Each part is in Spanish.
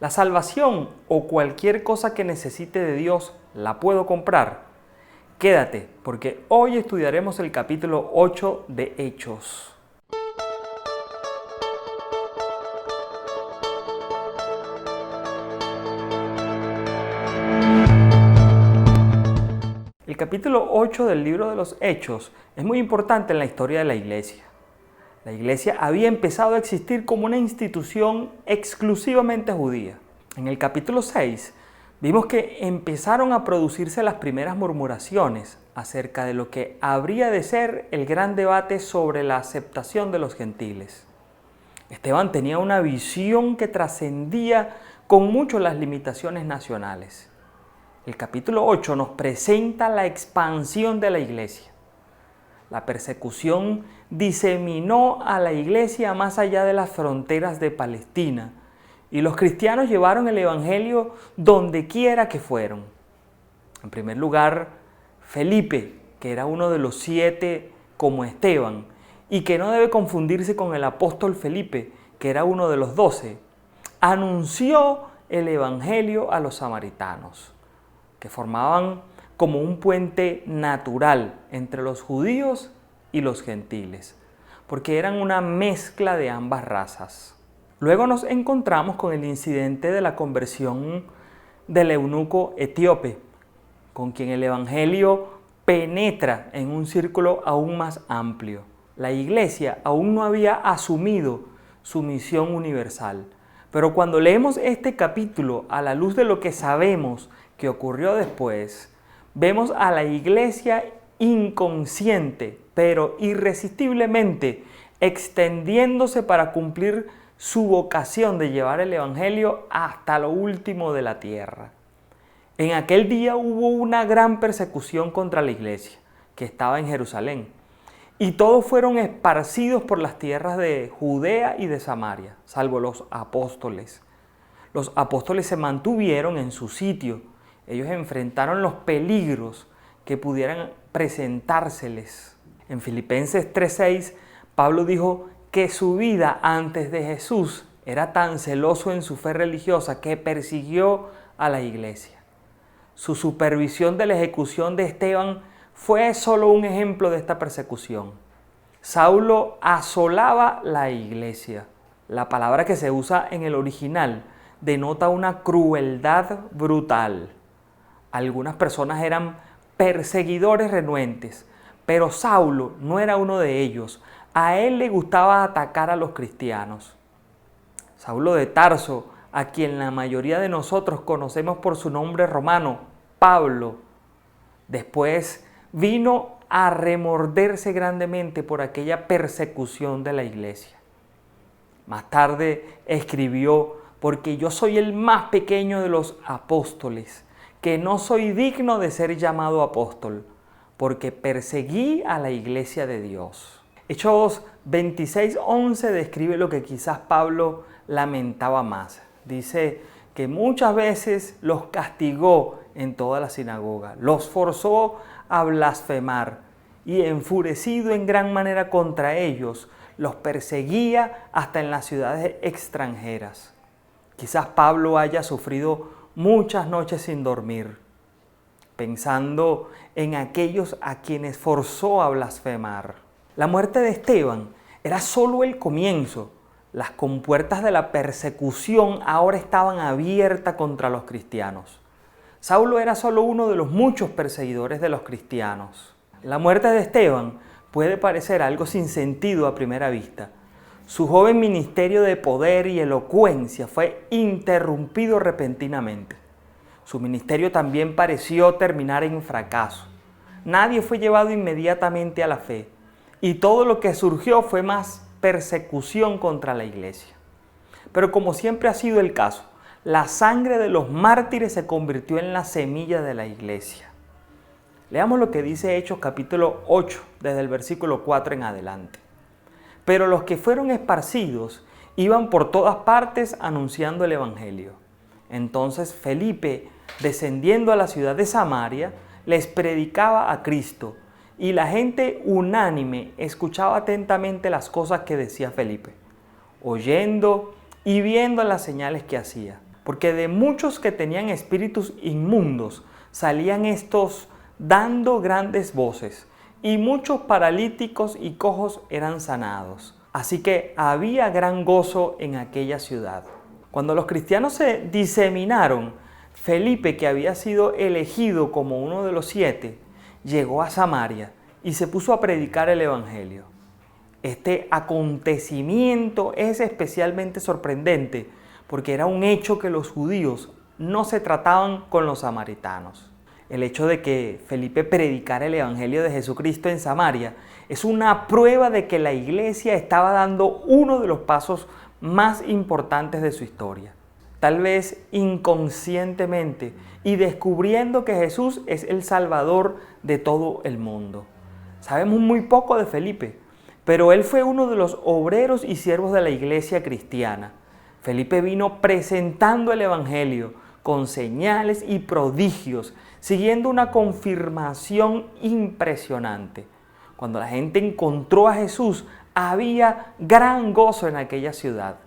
La salvación o cualquier cosa que necesite de Dios, ¿la puedo comprar? Quédate, porque hoy estudiaremos el capítulo 8 de Hechos. El capítulo 8 del libro de los Hechos es muy importante en la historia de la iglesia. La iglesia había empezado a existir como una institución exclusivamente judía. En el capítulo 6 vimos que empezaron a producirse las primeras murmuraciones acerca de lo que habría de ser el gran debate sobre la aceptación de los gentiles. Esteban tenía una visión que trascendía con mucho las limitaciones nacionales. El capítulo 8 nos presenta la expansión de la iglesia. La persecución diseminó a la iglesia más allá de las fronteras de Palestina y los cristianos llevaron el evangelio donde quiera que fueron. En primer lugar, Felipe, que era uno de los 7 como Esteban y que no debe confundirse con el apóstol Felipe, que era uno de los 12, anunció el evangelio a los samaritanos, que formaban como un puente natural entre los judíos y los gentiles, porque eran una mezcla de ambas razas. Luego nos encontramos con el incidente de la conversión del eunuco etíope, con quien el evangelio penetra en un círculo aún más amplio. La iglesia aún no había asumido su misión universal, pero cuando leemos este capítulo a la luz de lo que sabemos que ocurrió después, vemos a la iglesia inconsciente, pero irresistiblemente extendiéndose para cumplir su vocación de llevar el evangelio hasta lo último de la tierra. En aquel día hubo una gran persecución contra la iglesia que estaba en Jerusalén, y todos fueron esparcidos por las tierras de Judea y de Samaria, salvo los apóstoles. Los apóstoles se mantuvieron en su sitio. Ellos enfrentaron los peligros que pudieran presentárseles. En Filipenses 3:6, Pablo dijo que su vida antes de Jesús era tan celoso en su fe religiosa que persiguió a la iglesia. Su supervisión de la ejecución de Esteban fue solo un ejemplo de esta persecución. Saulo asolaba la iglesia. La palabra que se usa en el original denota una crueldad brutal. Algunas personas eran perseguidores renuentes, pero Saulo no era uno de ellos. A él le gustaba atacar a los cristianos. Saulo de Tarso, a quien la mayoría de nosotros conocemos por su nombre romano, Pablo, después vino a remorderse grandemente por aquella persecución de la iglesia. Más tarde escribió: porque yo soy el más pequeño de los apóstoles, que no soy digno de ser llamado apóstol, porque perseguí a la iglesia de Dios. Hechos 26:11 describe lo que quizás Pablo lamentaba más. Dice que muchas veces los castigó en toda la sinagoga, los forzó a blasfemar y enfurecido en gran manera contra ellos, los perseguía hasta en las ciudades extranjeras. Quizás Pablo haya sufrido muchas noches sin dormir, pensando en aquellos a quienes forzó a blasfemar. La muerte de Esteban era solo el comienzo. Las compuertas de la persecución ahora estaban abiertas contra los cristianos. Saulo era solo uno de los muchos perseguidores de los cristianos. La muerte de Esteban puede parecer algo sin sentido a primera vista. Su joven ministerio de poder y elocuencia fue interrumpido repentinamente. Su ministerio también pareció terminar en fracaso. Nadie fue llevado inmediatamente a la fe, y todo lo que surgió fue más persecución contra la iglesia. Pero como siempre ha sido el caso, la sangre de los mártires se convirtió en la semilla de la iglesia. Leamos lo que dice Hechos capítulo 8, desde el versículo 4 en adelante. Pero los que fueron esparcidos iban por todas partes anunciando el evangelio. Entonces Felipe, descendiendo a la ciudad de Samaria, les predicaba a Cristo, y la gente unánime escuchaba atentamente las cosas que decía Felipe, oyendo y viendo las señales que hacía. porque de muchos que tenían espíritus inmundos salían estos dando grandes voces, y muchos paralíticos y cojos eran sanados. Así que había gran gozo en aquella ciudad. Cuando los cristianos se diseminaron, Felipe, que había sido elegido como uno de los 7, llegó a Samaria y se puso a predicar el evangelio. Este acontecimiento es especialmente sorprendente porque era un hecho que los judíos no se trataban con los samaritanos. El hecho de que Felipe predicara el evangelio de Jesucristo en Samaria es una prueba de que la iglesia estaba dando uno de los pasos más importantes de su historia. Tal vez inconscientemente y descubriendo que Jesús es el Salvador de todo el mundo. Sabemos muy poco de Felipe, pero él fue uno de los obreros y siervos de la iglesia cristiana. Felipe vino presentando el evangelio con señales y prodigios, siguiendo una confirmación impresionante. Cuando la gente encontró a Jesús, había gran gozo en aquella ciudad.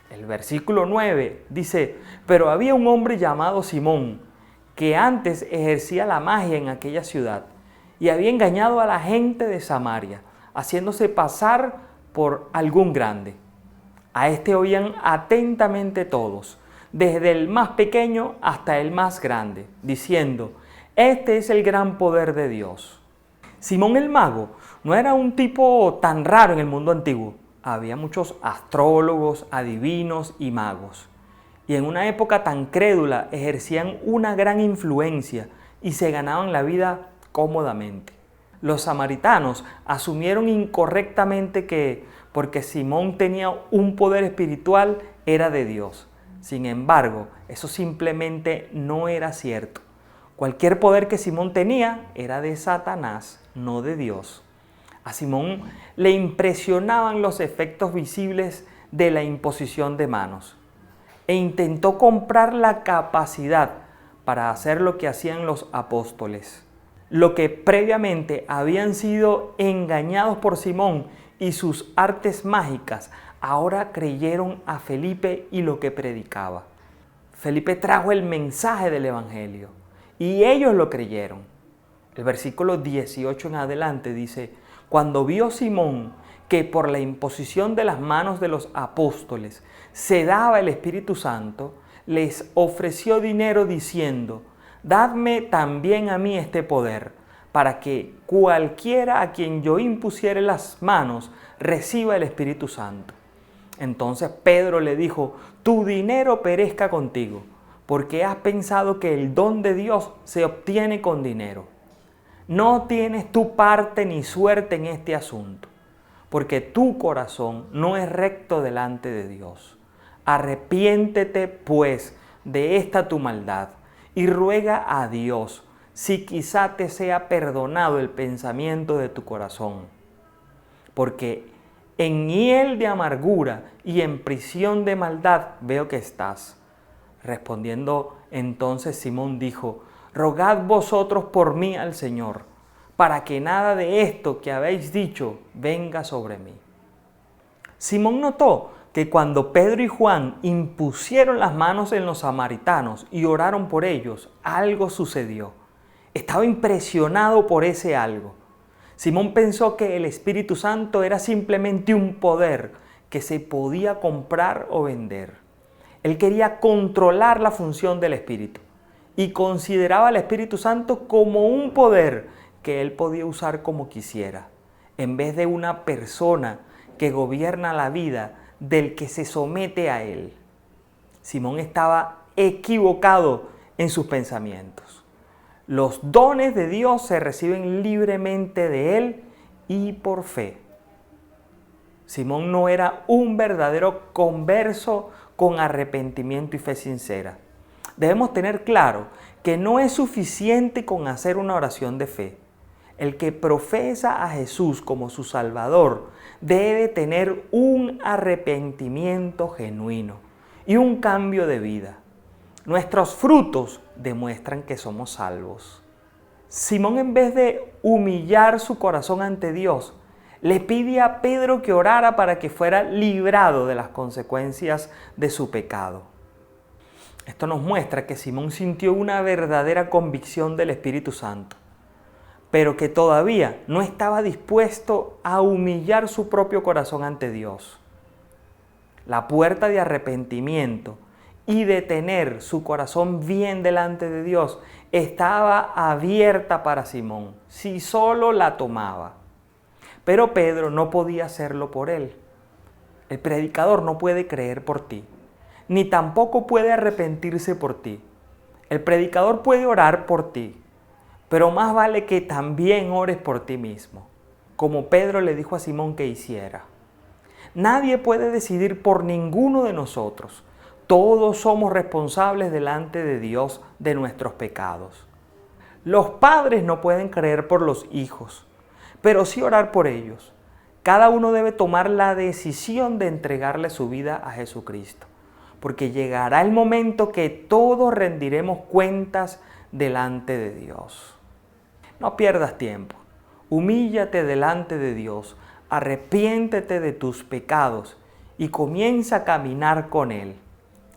El versículo 9 dice: pero había un hombre llamado Simón, que antes ejercía la magia en aquella ciudad, y había engañado a la gente de Samaria, haciéndose pasar por algún grande. A este oían atentamente todos, desde el más pequeño hasta el más grande, diciendo: este es el gran poder de Dios. Simón el mago no era un tipo tan raro en el mundo antiguo. Había muchos astrólogos, adivinos y magos. Y en una época tan crédula ejercían una gran influencia y se ganaban la vida cómodamente. Los samaritanos asumieron incorrectamente que porque Simón tenía un poder espiritual era de Dios. Sin embargo, eso simplemente no era cierto. Cualquier poder que Simón tenía era de Satanás, no de Dios. A Simón le impresionaban los efectos visibles de la imposición de manos e intentó comprar la capacidad para hacer lo que hacían los apóstoles. Lo que previamente habían sido engañados por Simón y sus artes mágicas, ahora creyeron a Felipe y lo que predicaba. Felipe trajo el mensaje del evangelio y ellos lo creyeron. El versículo 18 en adelante dice: cuando vio Simón que por la imposición de las manos de los apóstoles se daba el Espíritu Santo, les ofreció dinero diciendo: dadme también a mí este poder, para que cualquiera a quien yo impusiere las manos reciba el Espíritu Santo. Entonces Pedro le dijo: tu dinero perezca contigo, porque has pensado que el don de Dios se obtiene con dinero. No tienes tu parte ni suerte en este asunto, porque tu corazón no es recto delante de Dios. Arrepiéntete, pues, de esta tu maldad y ruega a Dios si quizá te sea perdonado el pensamiento de tu corazón. Porque en hiel de amargura y en prisión de maldad veo que estás. Respondiendo entonces Simón dijo: rogad vosotros por mí al Señor, para que nada de esto que habéis dicho venga sobre mí. Simón notó que cuando Pedro y Juan impusieron las manos en los samaritanos y oraron por ellos, algo sucedió. Estaba impresionado por ese algo. Simón pensó que el Espíritu Santo era simplemente un poder que se podía comprar o vender. Él quería controlar la función del Espíritu y consideraba al Espíritu Santo como un poder que él podía usar como quisiera, en vez de una persona que gobierna la vida del que se somete a él. Simón estaba equivocado en sus pensamientos. Los dones de Dios se reciben libremente de él y por fe. Simón no era un verdadero converso con arrepentimiento y fe sincera. Debemos tener claro que no es suficiente con hacer una oración de fe. El que profesa a Jesús como su Salvador debe tener un arrepentimiento genuino y un cambio de vida. Nuestros frutos demuestran que somos salvos. Simón, en vez de humillar su corazón ante Dios, le pide a Pedro que orara para que fuera librado de las consecuencias de su pecado. Esto nos muestra que Simón sintió una verdadera convicción del Espíritu Santo, pero que todavía no estaba dispuesto a humillar su propio corazón ante Dios. La puerta de arrepentimiento y de tener su corazón bien delante de Dios estaba abierta para Simón, si solo la tomaba. Pero Pedro no podía hacerlo por él. El predicador no puede creer por ti, ni tampoco puede arrepentirse por ti. El predicador puede orar por ti, pero más vale que también ores por ti mismo, como Pedro le dijo a Simón que hiciera. Nadie puede decidir por ninguno de nosotros. Todos somos responsables delante de Dios de nuestros pecados. Los padres no pueden creer por los hijos, pero sí orar por ellos. Cada uno debe tomar la decisión de entregarle su vida a Jesucristo, porque llegará el momento que todos rendiremos cuentas delante de Dios. No pierdas tiempo. Humíllate delante de Dios, arrepiéntete de tus pecados y comienza a caminar con Él,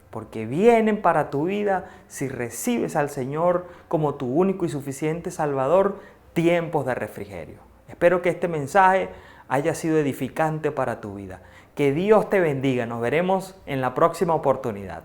porque vienen para tu vida, si recibes al Señor como tu único y suficiente Salvador, tiempos de refrigerio. Espero que este mensaje haya sido edificante para tu vida. Que Dios te bendiga. Nos veremos en la próxima oportunidad.